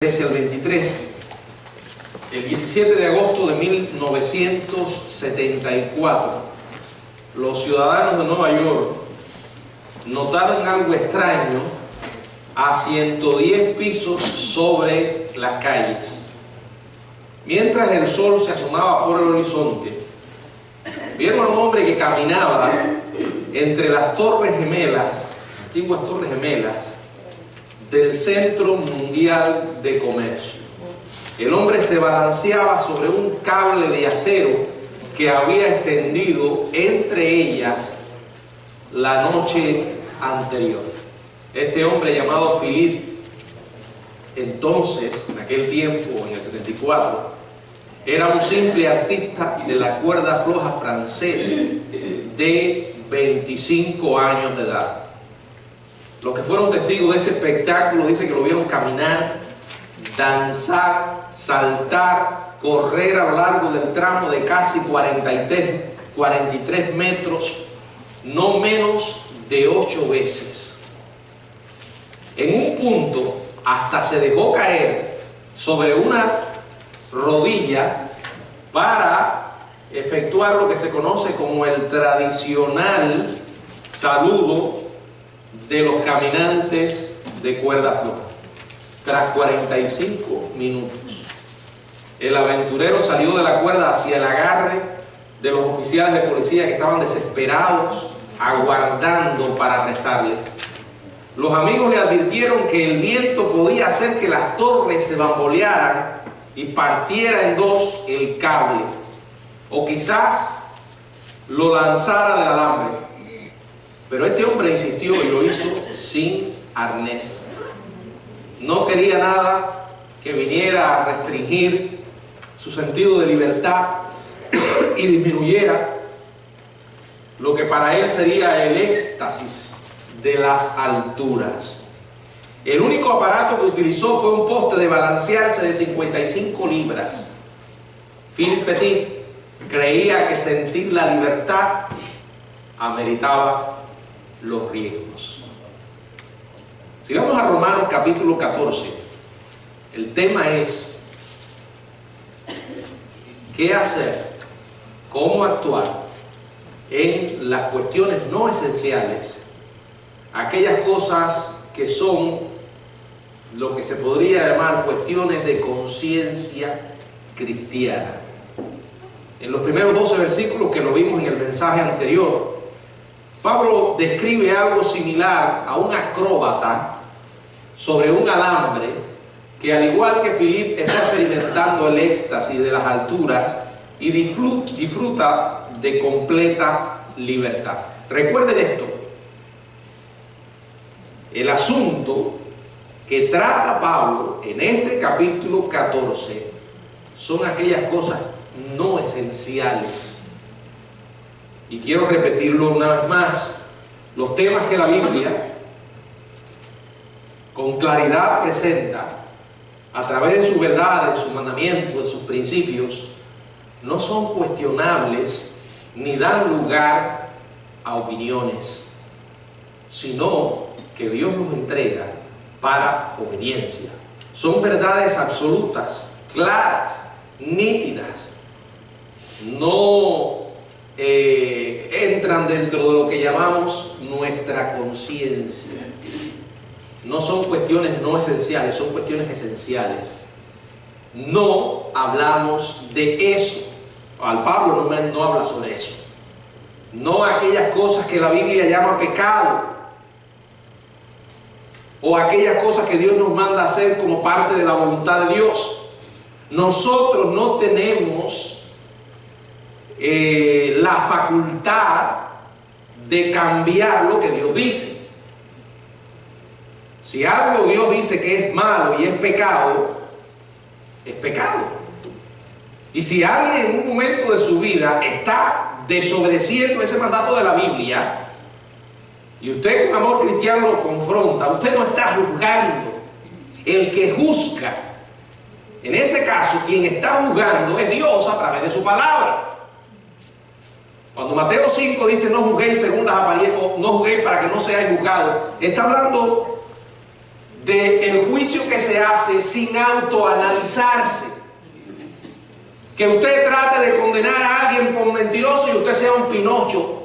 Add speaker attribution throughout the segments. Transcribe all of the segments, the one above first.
Speaker 1: 13 al 23, el 17 de agosto de 1974, los ciudadanos de Nueva York notaron algo extraño a 110 pisos sobre las calles. Mientras el sol se asomaba por el horizonte, vieron a un hombre que caminaba entre las torres gemelas, antiguas torres gemelas, del Centro Mundial de Comercio. El hombre se balanceaba sobre un cable de acero que había extendido entre ellas la noche anterior. Este hombre llamado Philippe, entonces, en aquel tiempo, en el 74, era un simple artista de la cuerda floja francés de 25 años de edad. Los que fueron testigos de este espectáculo dicen que lo vieron caminar, danzar, saltar, correr a lo largo del tramo de casi 43 metros, no menos de 8 veces. En un punto hasta se dejó caer sobre una rodilla para efectuar lo que se conoce como el tradicional saludo de los caminantes de cuerda floja. Tras 45 minutos, el aventurero salió de la cuerda hacia el agarre de los oficiales de policía que estaban desesperados, aguardando para arrestarle. Los amigos le advirtieron que el viento podía hacer que las torres se bambolearan y partiera en dos el cable, o quizás lo lanzara del alambre. Pero este hombre insistió y lo hizo sin arnés. No quería nada que viniera a restringir su sentido de libertad y disminuyera lo que para él sería el éxtasis de las alturas. El único aparato que utilizó fue un poste de balancearse de 55 libras. Philippe Petit creía que sentir la libertad ameritaba los riesgos. Si vamos a Romanos capítulo 14, el tema es qué hacer, cómo actuar en las cuestiones no esenciales, aquellas cosas que son lo que se podría llamar cuestiones de conciencia cristiana. En los primeros 12 versículos que lo vimos en el mensaje anterior, Pablo describe algo similar a un acróbata sobre un alambre que, al igual que Philippe, está experimentando el éxtasis de las alturas y disfruta de completa libertad. Recuerden esto: el asunto que trata Pablo en este capítulo 14 son aquellas cosas no esenciales. Y quiero repetirlo una vez más: los temas que la Biblia con claridad presenta a través de su verdad, de sus mandamientos, de sus principios, no son cuestionables ni dan lugar a opiniones, sino que Dios nos entrega para obediencia. Son verdades absolutas, claras, nítidas. No entran dentro de lo que llamamos nuestra conciencia. No son cuestiones no esenciales, son cuestiones esenciales. No hablamos de eso. Al Pablo no habla sobre eso. No aquellas cosas que la Biblia llama pecado, o aquellas cosas que Dios nos manda a hacer como parte de la voluntad de Dios. Nosotros no tenemos la facultad de cambiar lo que Dios dice. Si algo Dios dice que es malo y es pecado, es pecado. Y si alguien en un momento de su vida está desobedeciendo ese mandato de la Biblia, y usted con amor cristiano lo confronta, usted no está juzgando. El que juzga, en ese caso, quien está juzgando es Dios a través de su palabra. Cuando Mateo 5 dice no juzguéis según las apariencias, o no juzguéis para que no seáis juzgados, está hablando del juicio que se hace sin autoanalizarse. Que usted trate de condenar a alguien por mentiroso y usted sea un Pinocho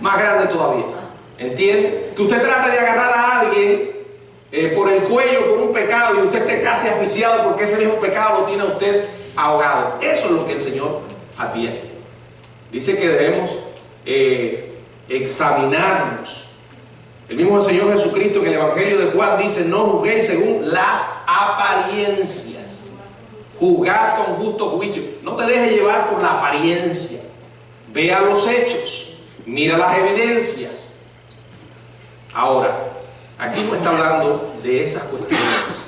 Speaker 1: más grande todavía. ¿Entiende? Que usted trate de agarrar a alguien por el cuello por un pecado y usted esté casi asfixiado porque ese mismo pecado lo tiene a usted ahogado. Eso es lo que el Señor advierte. Dice que debemos examinarnos. El mismo Señor Jesucristo en el Evangelio de Juan dice: no juzguéis según las apariencias, juzgad con justo juicio. No te dejes llevar por la apariencia, vea los hechos, mira las evidencias. Ahora, aquí no está hablando de esas cuestiones,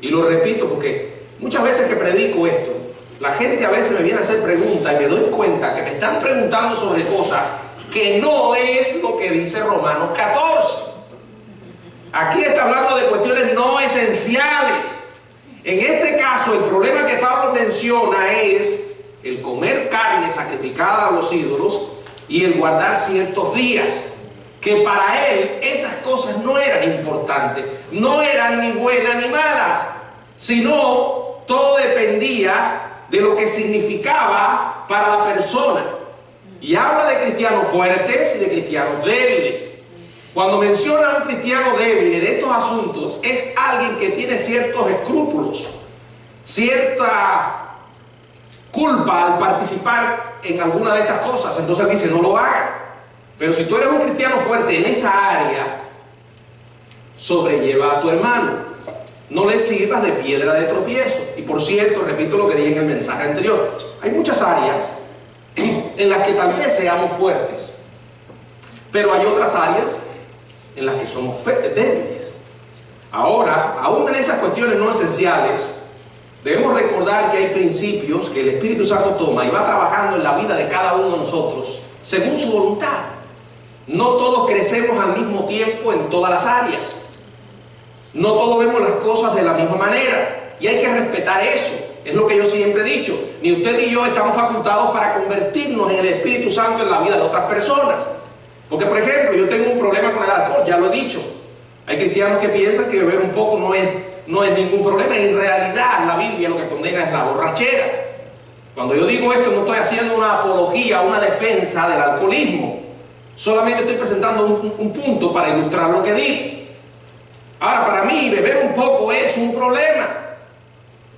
Speaker 1: y lo repito porque muchas veces que predico esto, la gente a veces me viene a hacer preguntas y me doy cuenta que me están preguntando sobre cosas que no es lo que dice Romanos 14. Aquí está hablando de cuestiones no esenciales. En este caso, el problema que Pablo menciona es el comer carne sacrificada a los ídolos y el guardar ciertos días, que para él esas cosas no eran importantes, no eran ni buenas ni malas, sino todo dependía de lo que significaba para la persona. Y habla de cristianos fuertes y de cristianos débiles. Cuando menciona a un cristiano débil en estos asuntos, es alguien que tiene ciertos escrúpulos, cierta culpa al participar en alguna de estas cosas. Entonces dice: no lo haga. Pero si tú eres un cristiano fuerte en esa área, sobrelleva a tu hermano. No le sirvas de piedra de tropiezo. Y por cierto, repito lo que dije en el mensaje anterior, hay muchas áreas en las que tal vez seamos fuertes, pero hay otras áreas en las que somos débiles. Ahora, aún en esas cuestiones no esenciales, debemos recordar que hay principios que el Espíritu Santo toma y va trabajando en la vida de cada uno de nosotros según su voluntad. No todos crecemos al mismo tiempo en todas las áreas, no todos vemos las cosas de la misma manera, y hay que respetar eso. Es lo que yo siempre he dicho. Ni usted ni yo estamos facultados para convertirnos en el Espíritu Santo en la vida de otras personas. Porque, por ejemplo, yo tengo un problema con el alcohol, ya lo he dicho. Hay cristianos que piensan que beber un poco no es ningún problema. En realidad, la Biblia lo que condena es la borrachera. Cuando yo digo esto, no estoy haciendo una apología, una defensa del alcoholismo. Solamente estoy presentando un punto para ilustrar lo que digo. Ahora, para mí, beber un poco es un problema.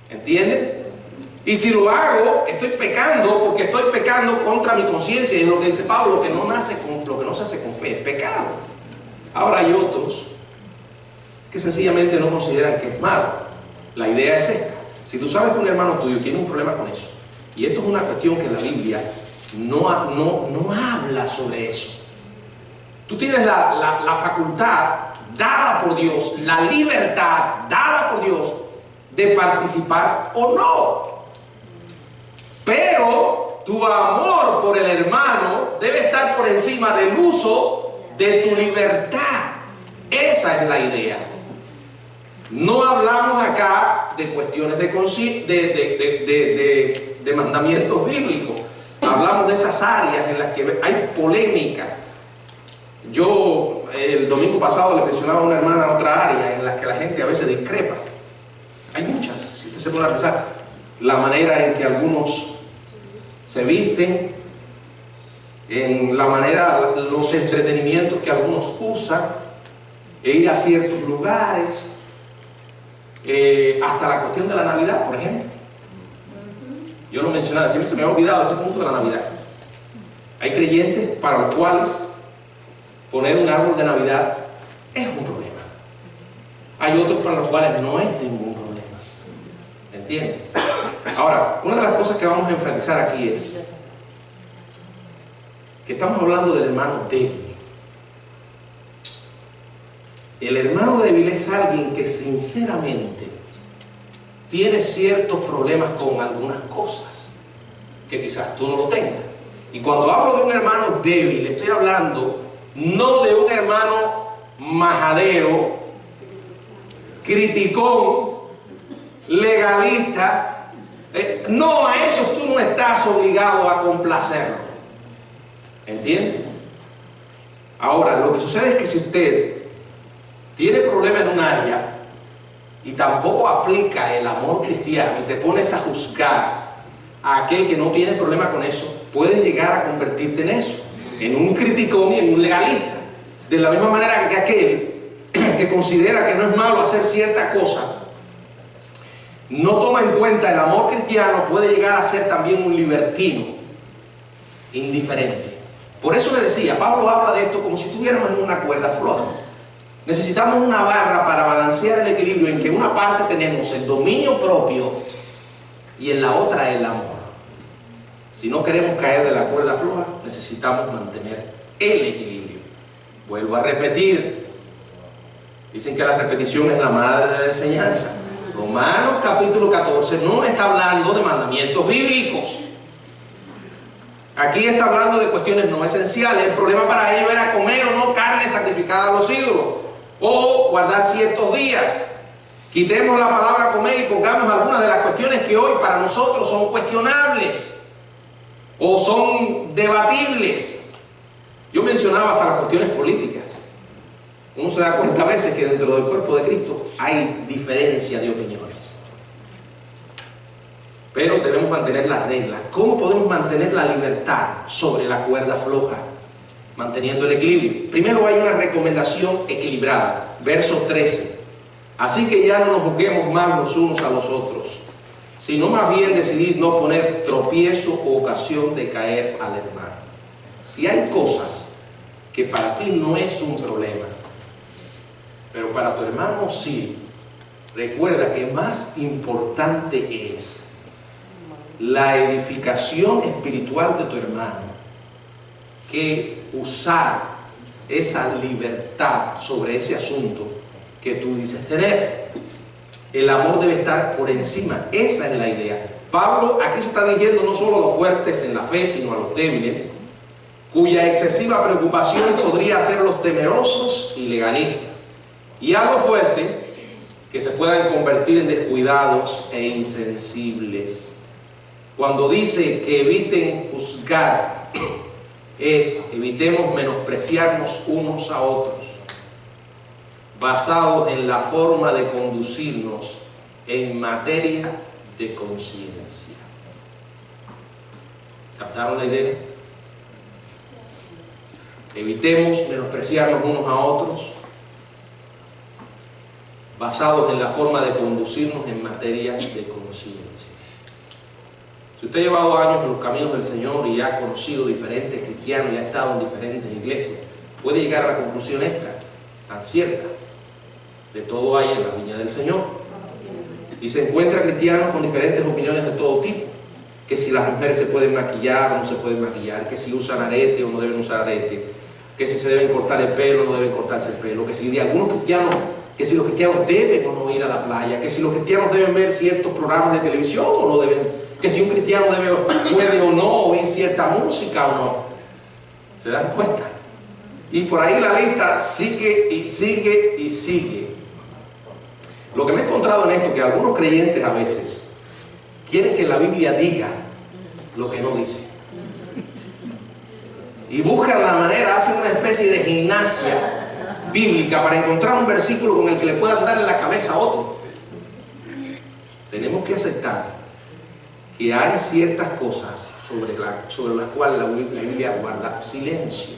Speaker 1: ¿Entienden? Y si lo hago, estoy pecando, porque estoy pecando contra mi conciencia. Y es lo que dice Pablo: lo que no se hace con fe es pecado. Ahora hay otros que sencillamente no consideran que es malo. La idea es esta: si tú sabes que un hermano tuyo tiene un problema con eso, y esto es una cuestión que la Biblia no habla sobre eso, tú tienes la facultad dada por Dios, la libertad dada por Dios de participar o no. Pero tu amor por el hermano debe estar por encima del uso de tu libertad. Esa es la idea. No hablamos acá de cuestiones de mandamientos bíblicos. Hablamos de esas áreas en las que hay polémica. Yo el domingo pasado le mencionaba a una hermana otra área en la que la gente a veces discrepa. Hay muchas, si usted se pone a pensar, la manera en que algunos se visten, en la manera, los entretenimientos que algunos usan, e ir a ciertos lugares, hasta la cuestión de la Navidad, por ejemplo. Yo lo mencionaba, siempre se me ha olvidado este punto de la Navidad. Hay creyentes para los cuales poner un árbol de Navidad es un problema. Hay otros para los cuales no es ningún problema. ¿Entienden? Ahora, una de las cosas que vamos a enfatizar aquí es que estamos hablando del hermano débil. El hermano débil es alguien que sinceramente tiene ciertos problemas con algunas cosas que quizás tú no lo tengas. Y cuando hablo de un hermano débil, estoy hablando no de un hermano majadero, criticón, legalista. No, a eso tú no estás obligado a complacerlo. ¿Entiendes? Ahora, lo que sucede es que si usted tiene problema en un área y tampoco aplica el amor cristiano y te pones a juzgar a aquel que no tiene problema con eso, puedes llegar a convertirte en eso, en un criticón y en un legalista. De la misma manera que aquel que considera que no es malo hacer cierta cosa, no toma en cuenta el amor cristiano, puede llegar a ser también un libertino, indiferente. Por eso le decía, Pablo habla de esto como si estuviéramos en una cuerda floja. Necesitamos una barra para balancear el equilibrio en que en una parte tenemos el dominio propio y en la otra el amor. Si no queremos caer de la cuerda floja, necesitamos mantener el equilibrio. Vuelvo a repetir. Dicen que la repetición es la madre de la enseñanza. Romanos capítulo 14 no está hablando de mandamientos bíblicos. Aquí está hablando de cuestiones no esenciales. El problema para ellos era comer o no carne sacrificada a los ídolos, o guardar ciertos días. Quitemos la palabra comer y pongamos algunas de las cuestiones que hoy para nosotros son cuestionables o son debatibles. Yo mencionaba hasta las cuestiones políticas. Uno se da cuenta a veces que dentro del cuerpo de Cristo hay diferencia de opiniones. Pero debemos mantener las reglas. ¿Cómo podemos mantener la libertad sobre la cuerda floja? Manteniendo el equilibrio. Primero hay una recomendación equilibrada. Verso 13. Así que ya no nos juzguemos más los unos a los otros, sino más bien decidir no poner tropiezo o ocasión de caer al hermano. Si hay cosas que para ti no es un problema, pero para tu hermano sí, recuerda que más importante es la edificación espiritual de tu hermano que usar esa libertad sobre ese asunto que tú dices tener. El amor debe estar por encima. Esa es la idea. Pablo aquí se está dirigiendo no solo a los fuertes en la fe, sino a los débiles, cuya excesiva preocupación podría hacerlos temerosos y legalistas, y a los fuertes que se puedan convertir en descuidados e insensibles. Cuando dice que eviten juzgar, evitemos menospreciarnos unos a otros, basado en la forma de conducirnos en materia de conciencia. ¿Captaron la idea? Evitemos menospreciarnos unos a otros, basados en la forma de conducirnos en materia de conciencia. Si usted ha llevado años en los caminos del Señor y ha conocido diferentes cristianos y ha estado en diferentes iglesias, puede llegar a la conclusión esta, tan cierta: de todo hay en la viña del Señor. Y se encuentra cristianos con diferentes opiniones de todo tipo, que si las mujeres se pueden maquillar o no se pueden maquillar, que si usan arete o no deben usar arete, que si se deben cortar el pelo o no deben cortarse el pelo, que si de algunos cristianos, que si los cristianos deben o no ir a la playa, que si los cristianos deben ver ciertos programas de televisión o no deben, que si un cristiano puede o no oír cierta música o no. ¿Se dan cuenta? Y por ahí la lista sigue y sigue y sigue. Lo que me he encontrado en esto, que algunos creyentes a veces quieren que la Biblia diga lo que no dice. Y buscan la manera, hacen una especie de gimnasia bíblica para encontrar un versículo con el que le puedan dar en la cabeza a otro. Tenemos que aceptar que hay ciertas cosas sobre las cuales la Biblia guarda silencio.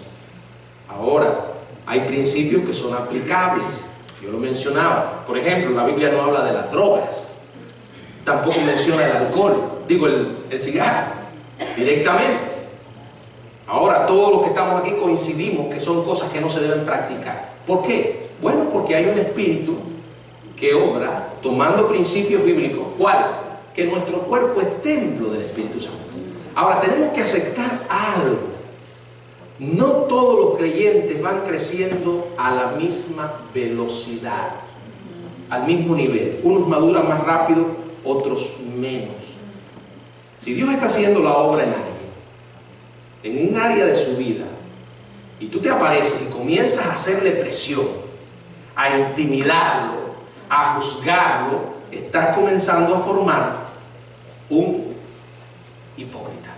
Speaker 1: Ahora, hay principios que son aplicables. Yo lo mencionaba. Por ejemplo, la Biblia no habla de las drogas. Tampoco menciona el alcohol. Digo, el cigarro. Directamente. Ahora, todos los que estamos aquí coincidimos que son cosas que no se deben practicar. ¿Por qué? Bueno, porque hay un espíritu que obra tomando principios bíblicos. ¿Cuál? Que nuestro cuerpo es templo del Espíritu Santo. Ahora, tenemos que aceptar algo. No todos los creyentes van creciendo a la misma velocidad, al mismo nivel. Unos maduran más rápido, otros menos. Si Dios está haciendo la obra en alguien, en un área de su vida, y tú te apareces y comienzas a hacerle presión, a intimidarlo, a juzgarlo, estás comenzando a formar un hipócrita.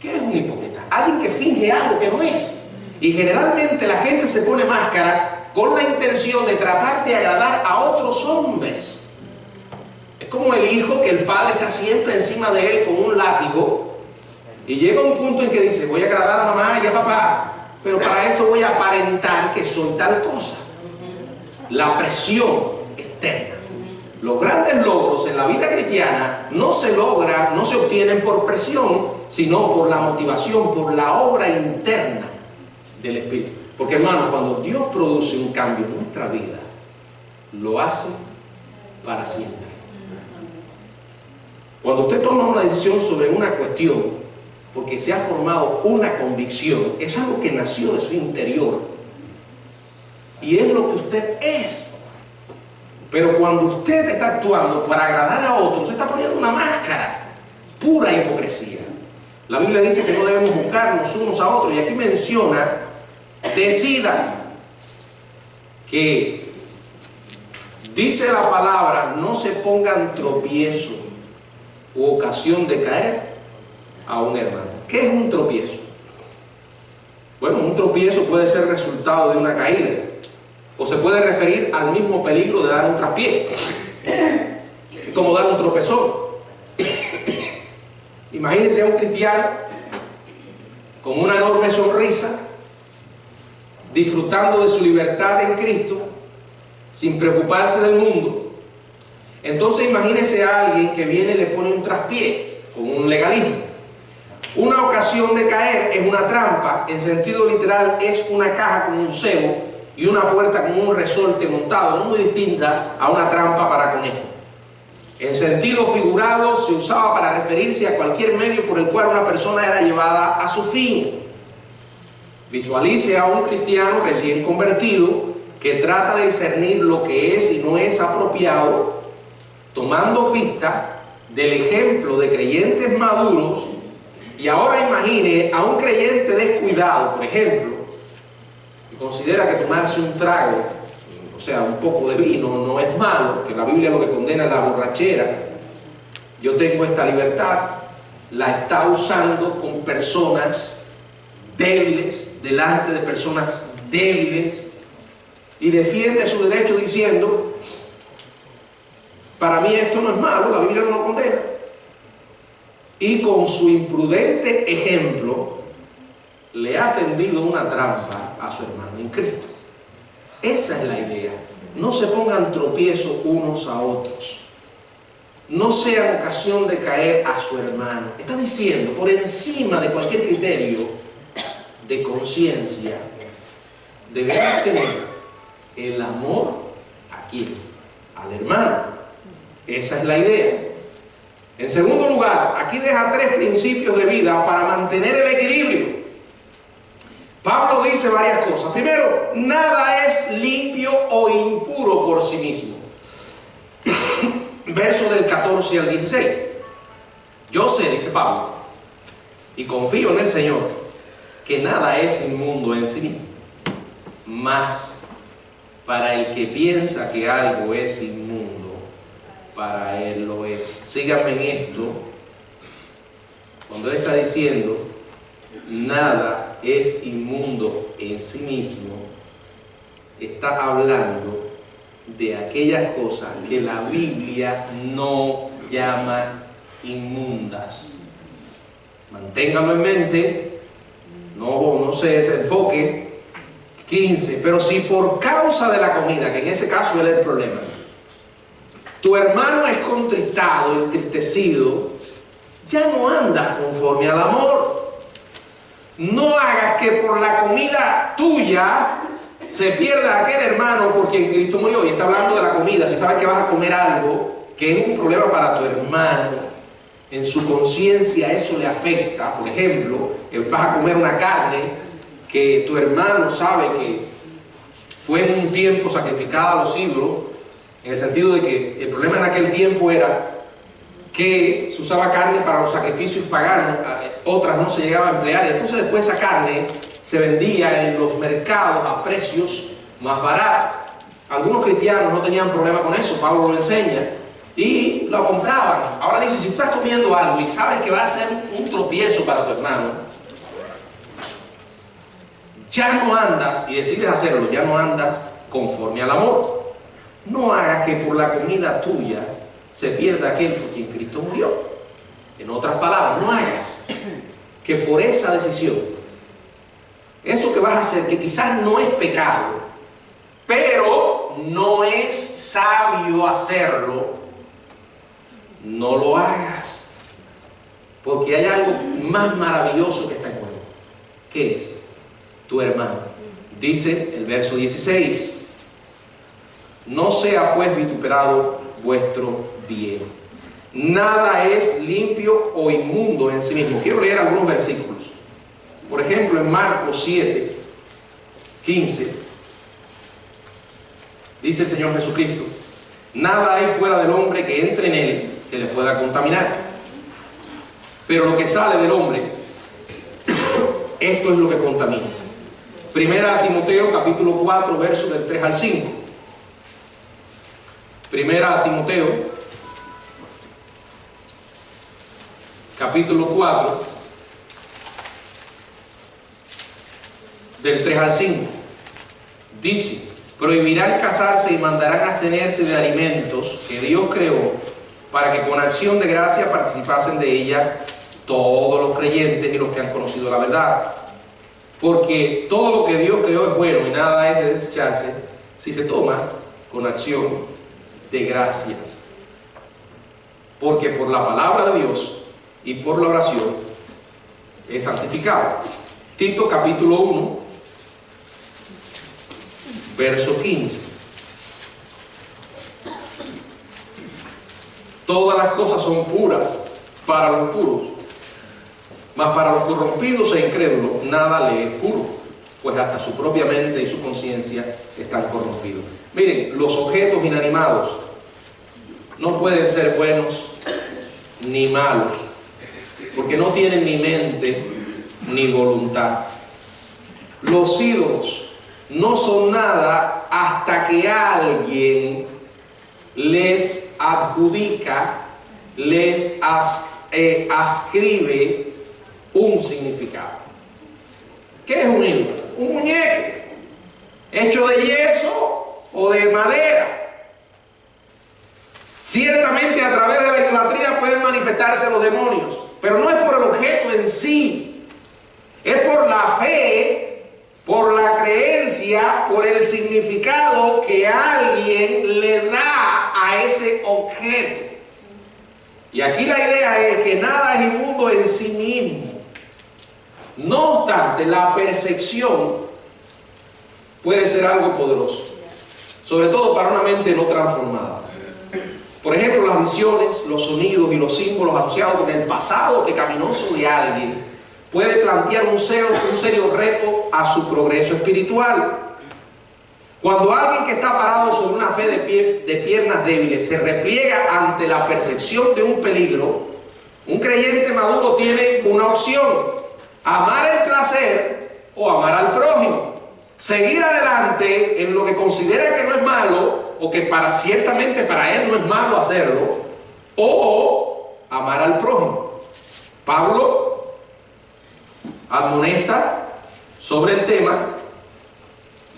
Speaker 1: ¿Qué es un hipócrita? Alguien que finge algo que no es. Y generalmente la gente se pone máscara con la intención de tratar de agradar a otros hombres. Es como el hijo que el padre está siempre encima de él con un látigo y llega un punto en que dice, voy a agradar a mamá y a papá, pero para esto voy a aparentar que soy tal cosa. La presión externa. Los grandes logros en la vida cristiana no se logran, no se obtienen por presión, sino por la motivación, por la obra interna del Espíritu. Porque, hermanos, cuando Dios produce un cambio en nuestra vida, lo hace para siempre. Cuando usted toma una decisión sobre una cuestión, porque se ha formado una convicción, es algo que nació de su interior y es lo que usted es. Pero cuando usted está actuando para agradar a otros, usted está poniendo una máscara, pura hipocresía. La Biblia dice que no debemos buscarnos unos a otros, y aquí menciona, decidan que, dice la palabra, no se pongan tropiezo u ocasión de caer a un hermano. ¿Qué es un tropiezo? Bueno, un tropiezo puede ser resultado de una caída, o se puede referir al mismo peligro de dar un traspié, como dar un tropezón. Imagínense a un cristiano con una enorme sonrisa, disfrutando de su libertad en Cristo, sin preocuparse del mundo. Entonces imagínense a alguien que viene y le pone un traspié, con un legalismo. Una ocasión de caer es una trampa, en sentido literal es una caja con un cebo y una puerta con un resorte montado, no muy distinta a una trampa para conejo. En sentido figurado se usaba para referirse a cualquier medio por el cual una persona era llevada a su fin. Visualice a un cristiano recién convertido que trata de discernir lo que es y no es apropiado, tomando pista del ejemplo de creyentes maduros. Y ahora imagine a un creyente descuidado, por ejemplo, que considera que tomarse un trago, o sea, un poco de vino, no es malo, que la Biblia lo que condena es la borrachera. Yo tengo esta libertad, la está usando con personas débiles, delante de personas débiles, y defiende su derecho diciendo, para mí esto no es malo, la Biblia no lo condena. Y con su imprudente ejemplo le ha tendido una trampa a su hermano en Cristo. Esa es la idea. No se pongan tropiezo unos a otros. No sean ocasión de caer a su hermano. Está diciendo, por encima de cualquier criterio de conciencia, debemos tener el amor a quién, al hermano. Esa es la idea. En segundo lugar, aquí deja 3 principios de vida para mantener el equilibrio. Pablo dice varias cosas. Primero, nada es limpio o impuro por sí mismo. Versos del 14 al 16. Yo sé, dice Pablo, y confío en el Señor, que nada es inmundo en sí mismo. Mas, para el que piensa que algo es inmundo, para él lo es. Síganme en esto. Cuando él está diciendo nada es inmundo en sí mismo, está hablando de aquellas cosas que la Biblia no llama inmundas. Manténgalo en mente, no se enfoque. 15. Pero si por causa de la comida, que en ese caso era el problema, tu hermano es contristado, entristecido, ya no andas conforme al amor. No hagas que por la comida tuya se pierda aquel hermano por quien Cristo murió. Y está hablando de la comida. Si sabes que vas a comer algo que es un problema para tu hermano, en su conciencia eso le afecta. Por ejemplo, vas a comer una carne que tu hermano sabe que fue en un tiempo sacrificada a los ídolos, en el sentido de que el problema en aquel tiempo era que se usaba carne para los sacrificios paganos, otras no se llegaba a emplear, y entonces después esa carne se vendía en los mercados a precios más baratos. Algunos cristianos no tenían problema con eso, Pablo lo enseña, y lo compraban. Ahora dice, si tú estás comiendo algo y sabes que va a ser un tropiezo para tu hermano, ya no andas, y decides hacerlo, ya no andas conforme al amor. No hagas que por la comida tuya se pierda aquel por quien Cristo murió. En otras palabras, no hagas que por esa decisión, eso que vas a hacer, que quizás no es pecado, pero no es sabio hacerlo, no lo hagas. Porque hay algo más maravilloso que está en juego. ¿Qué es? Tu hermano. Dice el verso 16: no sea pues vituperado vuestro bien. Nada es limpio o inmundo en sí mismo. Quiero leer algunos versículos. Por ejemplo, en Marcos 7, 15, dice el Señor Jesucristo: nada hay fuera del hombre que entre en él que le pueda contaminar. Pero lo que sale del hombre, esto es lo que contamina. Primera Timoteo capítulo 4, versos del 3 al 5. Primera Timoteo capítulo 4, del 3 al 5. Dice: prohibirán casarse y mandarán abstenerse de alimentos que Dios creó, para que con acción de gracia participasen de ella todos los creyentes y los que han conocido la verdad. Porque todo lo que Dios creó es bueno y nada es de desecharse si se toma con acción de gracias. Porque por la palabra de Dios y por la oración es santificado. Tito capítulo 1, verso 15. Todas las cosas son puras para los puros, mas para los corrompidos e incrédulos nada le es puro, pues hasta su propia mente y su conciencia están corrompidos. Miren, los objetos inanimados no pueden ser buenos ni malos, porque no tienen ni mente ni voluntad. Los ídolos no son nada hasta que alguien les adjudica, les ascribe un significado. ¿Qué es un ídolo? Un muñeco hecho de yeso o de madera. Ciertamente a través de la idolatría pueden manifestarse los demonios, pero no es por el objeto en sí, es por la fe, por la creencia, por el significado que alguien le da a ese objeto. Y aquí la idea es que nada es inmundo en sí mismo. No obstante, la percepción puede ser algo poderoso, sobre todo para una mente no transformada. Por ejemplo, las visiones, los sonidos y los símbolos asociados con el pasado pecaminoso de alguien puede plantear un serio reto a su progreso espiritual. Cuando alguien que está parado sobre una fe de piernas débiles se repliega ante la percepción de un peligro, un creyente maduro tiene una opción: amar el placer o amar al prójimo, seguir adelante en lo que considera que no es malo o que ciertamente para él no es malo hacerlo, o amar al prójimo. Pablo admonesta sobre el tema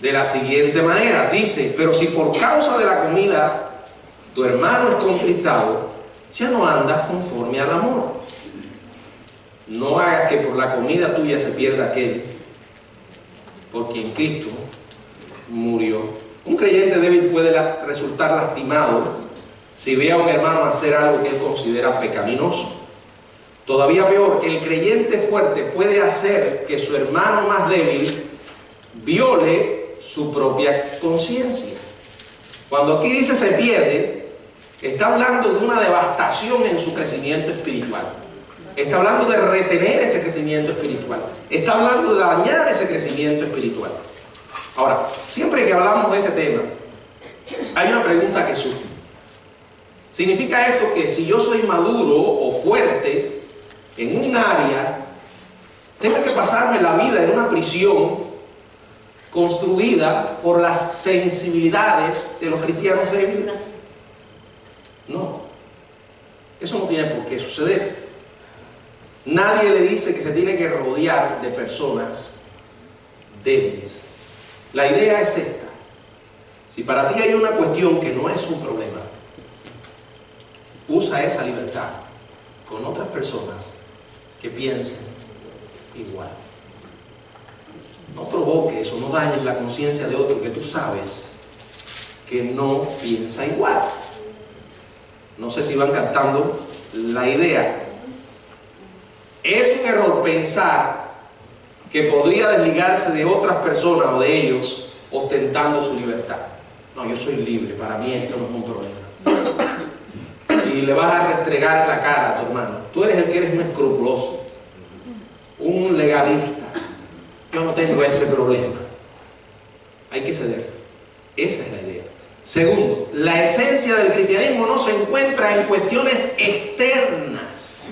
Speaker 1: de la siguiente manera. Dice: pero si por causa de la comida tu hermano es contristado, ya no andas conforme al amor. No hagas que por la comida tuya se pierda aquel por quien Cristo murió. Un creyente débil puede resultar lastimado si ve a un hermano hacer algo que él considera pecaminoso. Todavía peor, el creyente fuerte puede hacer que su hermano más débil viole su propia conciencia. Cuando aquí dice se pierde, está hablando de una devastación en su crecimiento espiritual. Está hablando de retener ese crecimiento espiritual. Está hablando de dañar ese crecimiento espiritual. Ahora, siempre que hablamos de este tema, hay una pregunta que surge. ¿Significa esto que si yo soy maduro o fuerte en un área, tengo que pasarme la vida en una prisión construida por las sensibilidades de los cristianos débiles? No. Eso no tiene por qué suceder. Nadie le dice que se tiene que rodear de personas débiles. La idea es esta: Si para ti hay una cuestión que no es un problema, usa esa libertad con otras personas que piensen igual. No provoques o no dañes la conciencia de otro que tú sabes que no piensa igual. No sé si van captando la idea. Es un error pensar que podría desligarse de otras personas o de ellos ostentando su libertad. No, yo soy libre, para mí esto no es un problema. Y le vas a restregar en la cara a tu hermano. Tú eres el que eres un escrupuloso, un legalista. Yo no tengo ese problema. Hay que ceder. Esa es la idea. Segundo, la esencia del cristianismo no se encuentra en cuestiones externas.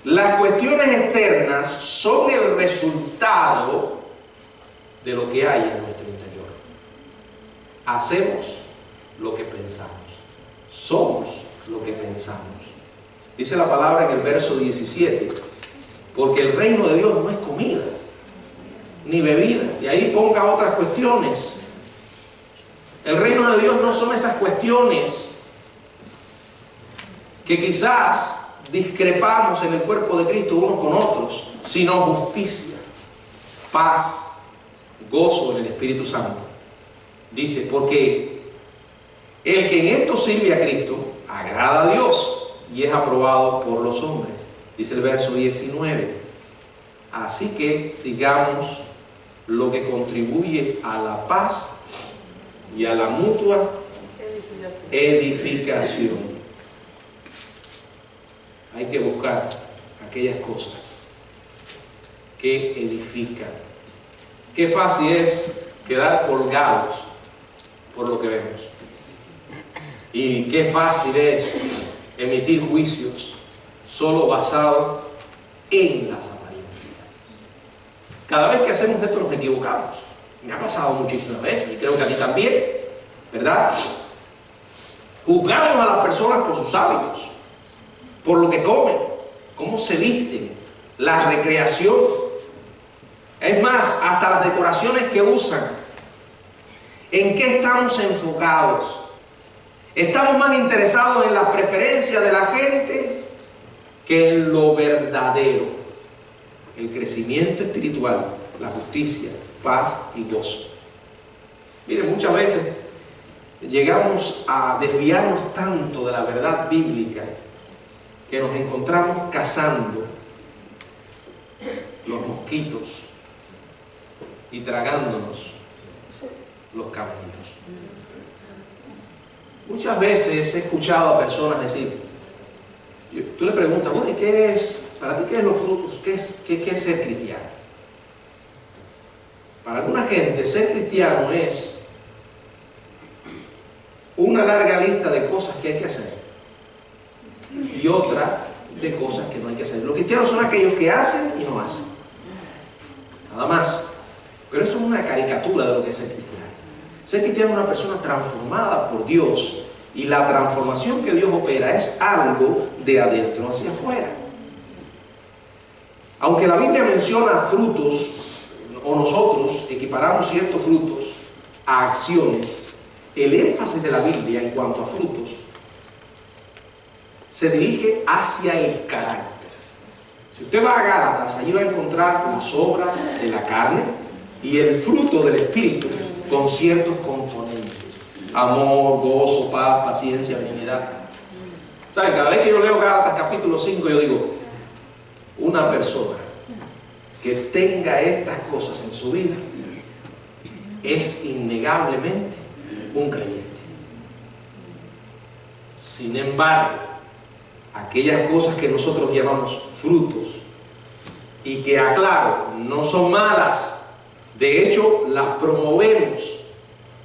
Speaker 1: Las cuestiones externas son el resultado de lo que hay en nuestro interior. Hacemos lo que pensamos. Somos lo que pensamos. Dice la palabra en el verso 17, porque el reino de Dios no es comida, ni bebida. Y ahí ponga otras cuestiones. El reino de Dios no son esas cuestiones que quizás discrepamos en el cuerpo de Cristo unos con otros, sino justicia, paz, gozo en el Espíritu Santo. Dice, porque el que en esto sirve a Cristo agrada a Dios y es aprobado por los hombres. Dice el verso 19. Así que sigamos lo que contribuye a la paz y a la mutua edificación. Hay que buscar aquellas cosas que edifican. Qué fácil es quedar colgados por lo que vemos. Y qué fácil es emitir juicios solo basados en las apariencias. Cada vez que hacemos esto nos equivocamos. Me ha pasado muchísimas veces y creo que a ti también, ¿verdad? Juzgamos a las personas por sus hábitos, por lo que comen, cómo se visten, la recreación. Es más, hasta las decoraciones que usan. ¿En qué estamos enfocados? Estamos más interesados en las preferencias de la gente que en lo verdadero. El crecimiento espiritual, la justicia, paz y gozo. Miren, muchas veces llegamos a desviarnos tanto de la verdad bíblica que nos encontramos cazando los mosquitos y tragándonos los camellos. Muchas veces he escuchado a personas decir, tú le preguntas, bueno, ¿y qué es, para ti qué es los frutos? ¿Qué es ser cristiano? Para alguna gente ser cristiano es una larga lista de cosas que hay que hacer y otra de cosas que no hay que hacer. Los cristianos son aquellos que hacen y no hacen. Nada más. Pero eso es una caricatura de lo que es ser cristiano. Ser cristiano es una persona transformada por Dios y la transformación que Dios opera es algo de adentro hacia afuera. Aunque la Biblia menciona frutos, o nosotros equiparamos ciertos frutos a acciones, el énfasis de la Biblia en cuanto a frutos se dirige hacia el carácter. Si usted va a Gálatas, allí va a encontrar las obras de la carne y el fruto del Espíritu con ciertos componentes: amor, gozo, paz, paciencia, benignidad. ¿Saben? Cada vez que yo leo Gálatas capítulo 5, yo digo, una persona que tenga estas cosas en su vida es innegablemente un creyente. Sin embargo, aquellas cosas que nosotros llamamos frutos y que, aclaro, no son malas, de hecho las promovemos,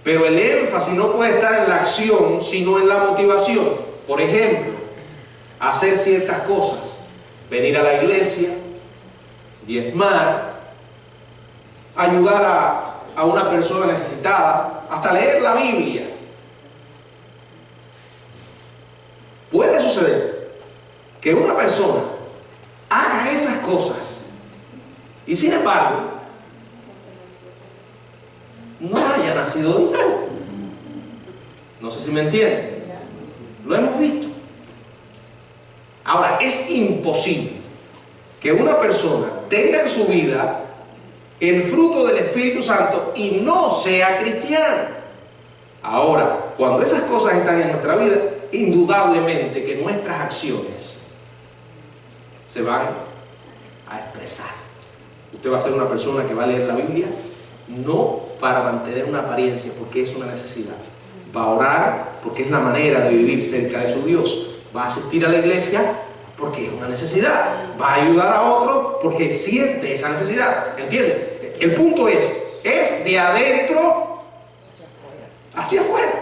Speaker 1: pero el énfasis no puede estar en la acción sino en la motivación. Por ejemplo, hacer ciertas cosas, venir a la iglesia, diezmar, ayudar a una persona necesitada, hasta leer la Biblia. Puede suceder que una persona haga esas cosas y sin embargo no haya nacido de nuevo. No sé si me entienden. Lo hemos visto. Ahora, es imposible que una persona tenga en su vida el fruto del Espíritu Santo y no sea cristiano. Ahora, cuando esas cosas están en nuestra vida, indudablemente que nuestras acciones se van a expresar. Usted va a ser una persona que va a leer la Biblia no para mantener una apariencia, porque es una necesidad. Va a orar porque es la manera de vivir cerca de su Dios. Va a asistir a la iglesia porque es una necesidad. Va a ayudar a otro porque siente esa necesidad. ¿Entiende? El punto es de adentro hacia afuera.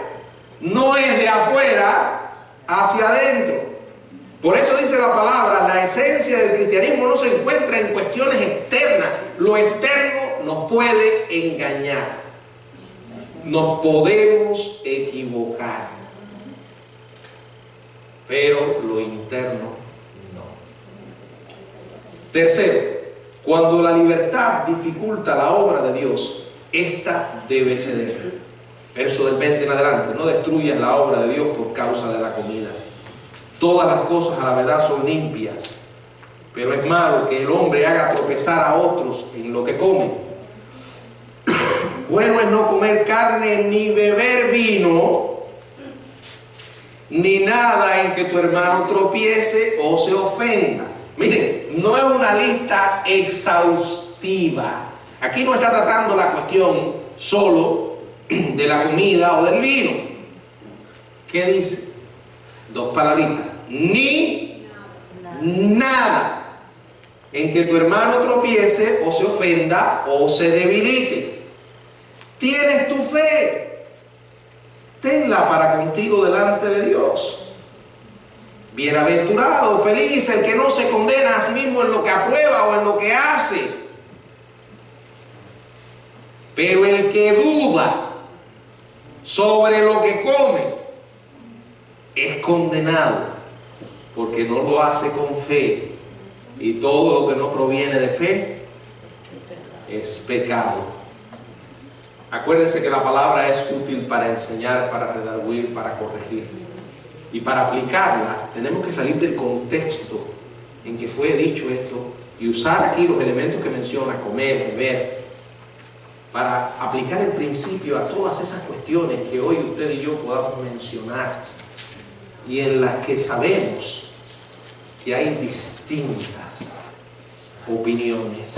Speaker 1: No es de afuera hacia adentro. Por eso dice la palabra, la esencia del cristianismo no se encuentra en cuestiones externas. Lo externo nos puede engañar. Nos podemos equivocar. Pero lo interno no. Tercero, cuando la libertad dificulta la obra de Dios, esta debe ceder. Verso del 20 en adelante: no destruyas la obra de Dios por causa de la comida. Todas las cosas a la verdad son limpias, pero es malo que el hombre haga tropezar a otros en lo que come. Bueno es no comer carne ni beber vino, ni nada en que tu hermano tropiece o se ofenda. Miren, no es una lista exhaustiva. Aquí no está tratando la cuestión solo de la comida o del vino. ¿Qué dice? Dos palabritas: ni nada en que tu hermano tropiece o se ofenda o se debilite. Tienes tu fe, tenla para contigo delante de Dios. Bienaventurado, feliz el que no se condena a sí mismo en lo que aprueba o en lo que hace. Pero el que duda sobre lo que come es condenado, porque no lo hace con fe, y todo lo que no proviene de fe es pecado. Acuérdense que la palabra es útil para enseñar, para redarguir, para corregir. Y para aplicarla tenemos que salir del contexto en que fue dicho esto y usar aquí los elementos que menciona: comer, beber, para aplicar el principio a todas esas cuestiones que hoy usted y yo podamos mencionar y en las que sabemos que hay distintas opiniones.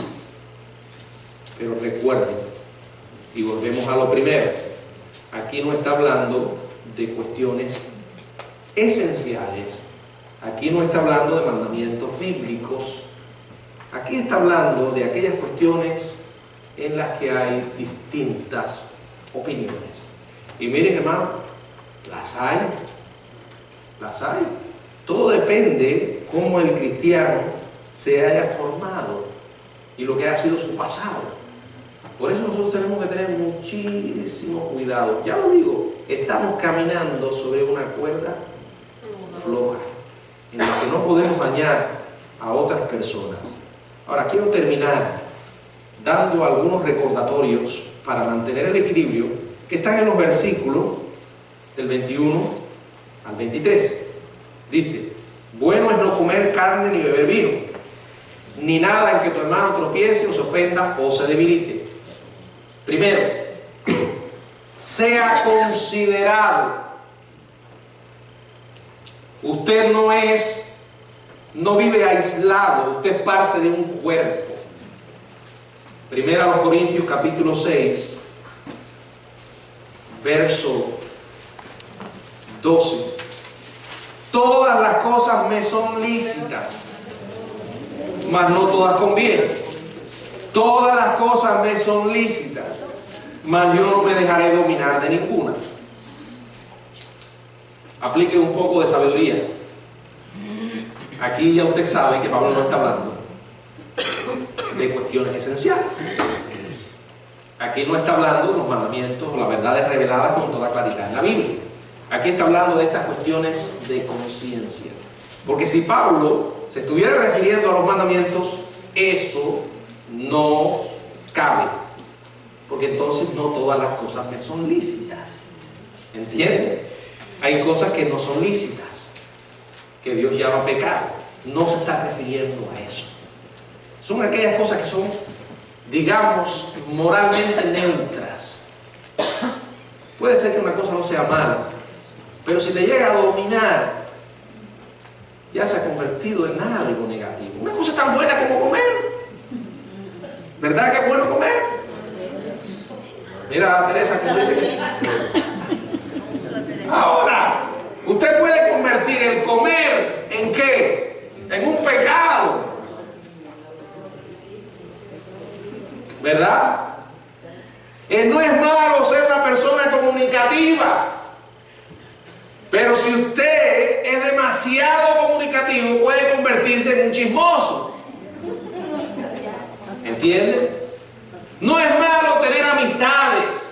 Speaker 1: Pero recuerden, y volvemos a lo primero, aquí no está hablando de cuestiones esenciales, aquí no está hablando de mandamientos bíblicos, aquí está hablando de aquellas cuestiones en las que hay distintas opiniones. Y miren, hermano, las hay. Todo depende cómo el cristiano se haya formado y lo que ha sido su pasado. Por eso nosotros tenemos que tener muchísimo cuidado. Ya lo digo, estamos caminando sobre una cuerda floja en la que no podemos dañar a otras personas. Ahora quiero terminar dando algunos recordatorios para mantener el equilibrio que están en los versículos del 21 al 23. Dice: bueno es no comer carne ni beber vino, ni nada en que tu hermano tropiece o se ofenda o se debilite. Primero, sea considerado. Usted no vive aislado, usted es parte de un cuerpo. Primera a los Corintios capítulo 6, verso 12. Todas las cosas me son lícitas, mas no todas convienen. Todas las cosas me son lícitas, mas yo no me dejaré dominar de ninguna. Aplique un poco de sabiduría. Aquí ya usted sabe que Pablo no está hablando de cuestiones esenciales. Aquí no está hablando de los mandamientos o las verdades reveladas con toda claridad en la Biblia. Aquí está hablando de estas cuestiones de conciencia. Porque si Pablo se estuviera refiriendo a los mandamientos, eso no cabe. Porque entonces no todas las cosas me son lícitas. ¿Entienden? Hay cosas que no son lícitas, que Dios llama pecado. No se está refiriendo a eso. Son aquellas cosas que son, digamos, moralmente neutras. Puede ser que una cosa no sea mala, pero si te llega a dominar, ya se ha convertido en algo negativo. Una cosa tan buena como comer. ¿Verdad que es bueno comer? Mira a Teresa como dice que... Ahora, usted puede convertir el comer ¿en qué? En un pecado. ¿Verdad? No es malo ser una persona comunicativa. Pero si usted es demasiado comunicativo, puede convertirse en un chismoso. ¿Entiende? No es malo tener amistades.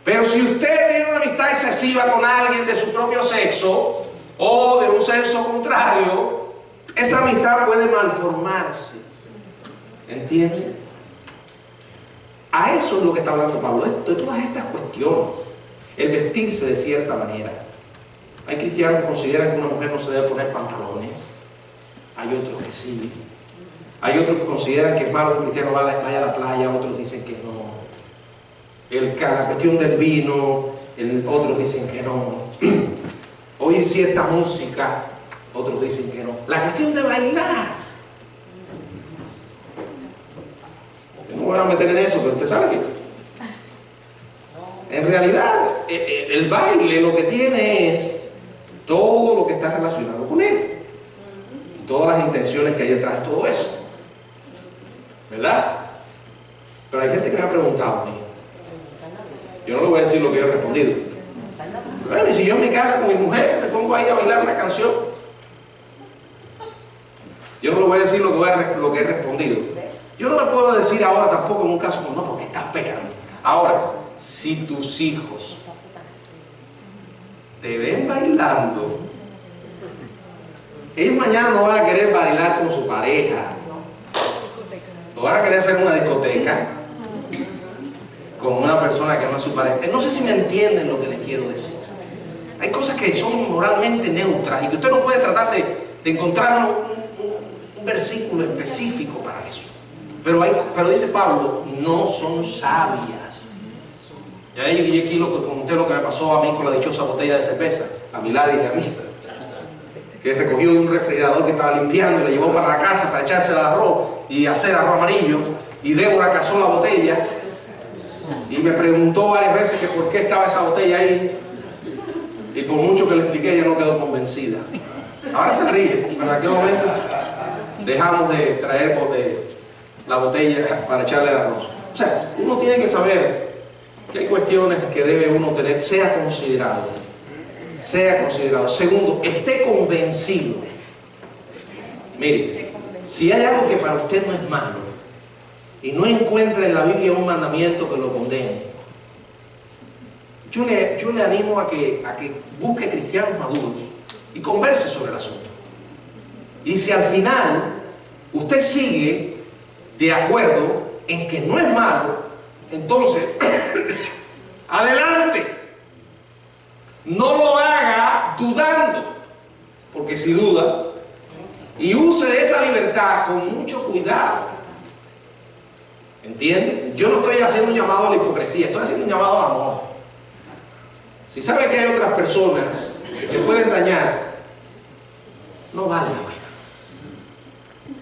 Speaker 1: Pero si usted tiene una amistad excesiva con alguien de su propio sexo o de un sexo contrario, esa amistad puede malformarse. ¿Entiende? A eso es lo que está hablando Pablo, de todas estas cuestiones. El vestirse de cierta manera. Hay cristianos que consideran que una mujer no se debe poner pantalones. Hay otros que sí. Hay otros que consideran que es malo que un cristiano vaya a la playa. Otros dicen que no. La cuestión del vino, otros dicen que no. Oír cierta música, otros dicen que no. La cuestión de bailar. No me voy a meter en eso, pero usted sabe que en realidad el baile lo que tiene es todo lo que está relacionado con él y todas las intenciones que hay detrás de todo eso, ¿verdad? Pero hay gente que me ha preguntado a mí, yo no le voy a decir lo que yo he respondido. Bueno, y si yo en mi casa con mi mujer me pongo ahí a bailar una canción, yo no le voy a decir lo que he respondido. Yo no le puedo decir ahora tampoco en un caso como no, porque estás pecando. Ahora, si tus hijos te ven bailando, ellos mañana no van a querer bailar con su pareja, no van a querer hacer una discoteca con una persona que no es su pareja. No sé si me entienden lo que les quiero decir. Hay cosas que son moralmente neutras y que usted no puede tratar de encontrar un versículo específico para eso. Pero dice Pablo, no son sabias. Y aquí lo que conté lo que me pasó a mí con la dichosa botella de cerveza, a Milady y a mí, que recogió de un refrigerador que estaba limpiando y la llevó para la casa para echársela al arroz y hacer arroz amarillo, y Débora cazó la botella y me preguntó varias veces que por qué estaba esa botella ahí, y por mucho que le expliqué ella no quedó convencida. Ahora se ríe, pero en aquel momento dejamos de traer la botella para echarle el arroz. O sea, uno tiene que saber que hay cuestiones que debe uno tener, sea considerado. Segundo, esté convencido. Mire, si hay algo que para usted no es malo y no encuentra en la Biblia un mandamiento que lo condene, yo le animo a que busque cristianos maduros y converse sobre el asunto. Y si al final usted sigue de acuerdo en que no es malo, entonces adelante. No lo haga dudando, porque si duda, y use esa libertad con mucho cuidado. ¿Entiende? Yo no estoy haciendo un llamado a la hipocresía, estoy haciendo un llamado al amor. Si sabe que hay otras personas que se pueden dañar, no vale la pena.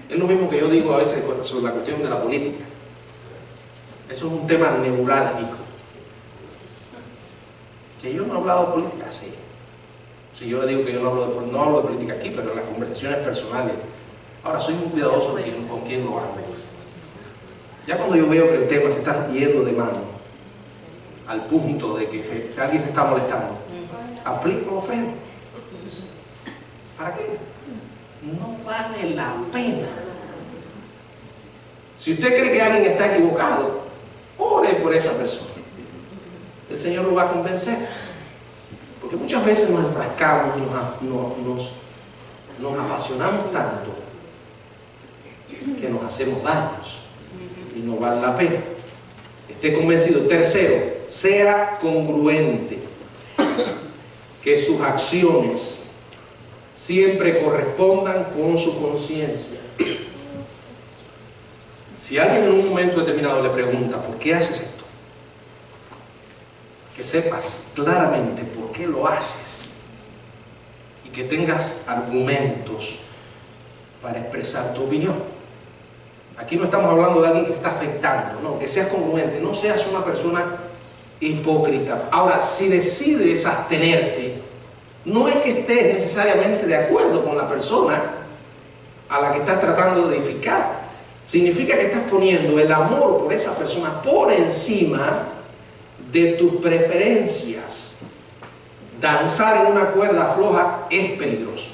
Speaker 1: Es lo mismo que yo digo a veces sobre la cuestión de la política. Eso es un tema neurálgico. Que yo no he hablado de política, sí. Si yo le digo que yo no hablo de política aquí, pero en las conversaciones personales. Ahora, soy muy cuidadoso con quién lo hago. Ya cuando yo veo que el tema se está yendo de mano, al punto de que si alguien se está molestando, aplico los frenos. ¿Para qué? No vale la pena. Si usted cree que alguien está equivocado, ore por esa persona. El Señor lo va a convencer. Porque muchas veces nos enfrascamos y nos apasionamos tanto que nos hacemos daños y no vale la pena. Esté convencido. Tercero, sea congruente. que sus acciones siempre correspondan con su conciencia. Si alguien en un momento determinado le pregunta, ¿por qué haces esto?, que sepas claramente por qué lo haces y que tengas argumentos para expresar tu opinión. Aquí no estamos hablando de alguien que está afectando, no, que seas congruente, no seas una persona hipócrita. Ahora, si decides abstenerte, no es que estés necesariamente de acuerdo con la persona a la que estás tratando de edificar. Significa que estás poniendo el amor por esa persona por encima de tus preferencias. Danzar en una cuerda floja es peligroso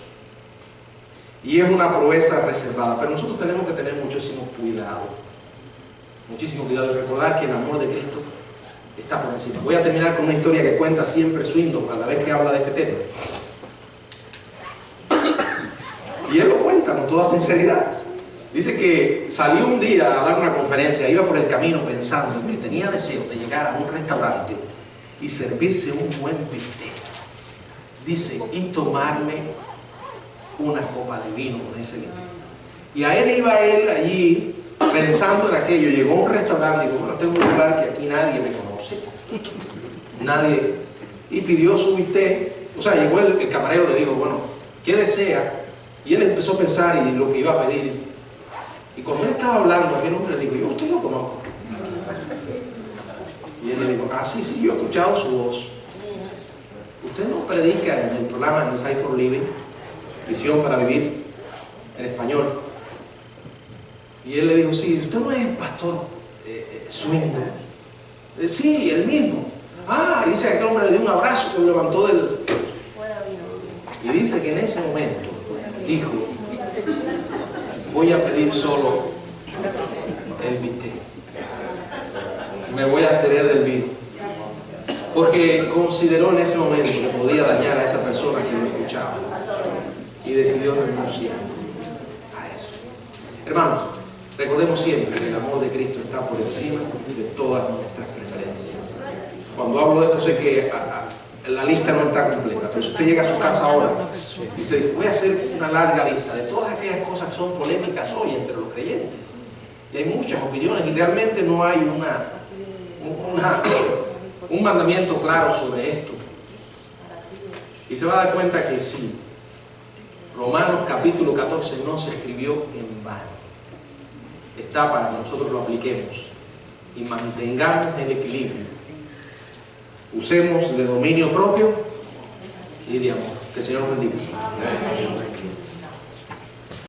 Speaker 1: y es una proeza reservada, pero nosotros tenemos que tener muchísimo cuidado y recordar que el amor de Cristo está por encima. Voy a terminar con una historia que cuenta siempre Swindoll cada vez que habla de este tema, y él lo cuenta con toda sinceridad. Dice que salió un día a dar una conferencia, iba por el camino pensando que tenía deseo de llegar a un restaurante y servirse un buen bistec. Dice, y tomarme una copa de vino con ese bistec. Y a él iba allí pensando en aquello. Llegó a un restaurante y dijo, bueno, tengo un lugar que aquí nadie me conoce. Nadie. Y pidió su bistec. O sea, llegó el camarero, le dijo, bueno, ¿qué desea? Y él empezó a pensar y lo que iba a pedir. Y cuando él estaba hablando, aquel hombre le dijo, yo usted lo conozco. Y él le dijo, sí, yo he escuchado su voz. Usted no predica en el programa Insight for Living, Visión para Vivir, en español. Y él le dijo, sí, usted no es el pastor Swindoll. Sí, el mismo. Y dice que aquel hombre le dio un abrazo, que lo levantó del... Y dice que en ese momento dijo, voy a pedir solo el bistec. Me voy a abstener del vino. Porque consideró en ese momento que podía dañar a esa persona que lo escuchaba. Y decidió renunciar a eso. Hermanos, recordemos siempre que el amor de Cristo está por encima de todas nuestras preferencias. Cuando hablo de esto sé que la lista no está completa, pero si usted llega a su casa ahora y se dice, voy a hacer una larga lista de todas aquellas cosas que son polémicas hoy entre los creyentes, y hay muchas opiniones y realmente no hay un mandamiento claro sobre esto, y se va a dar cuenta que sí, Romanos capítulo 14 no se escribió en vano, está para que nosotros lo apliquemos y mantengamos el equilibrio. Usemos de dominio propio y de amor. Que el Señor nos bendiga.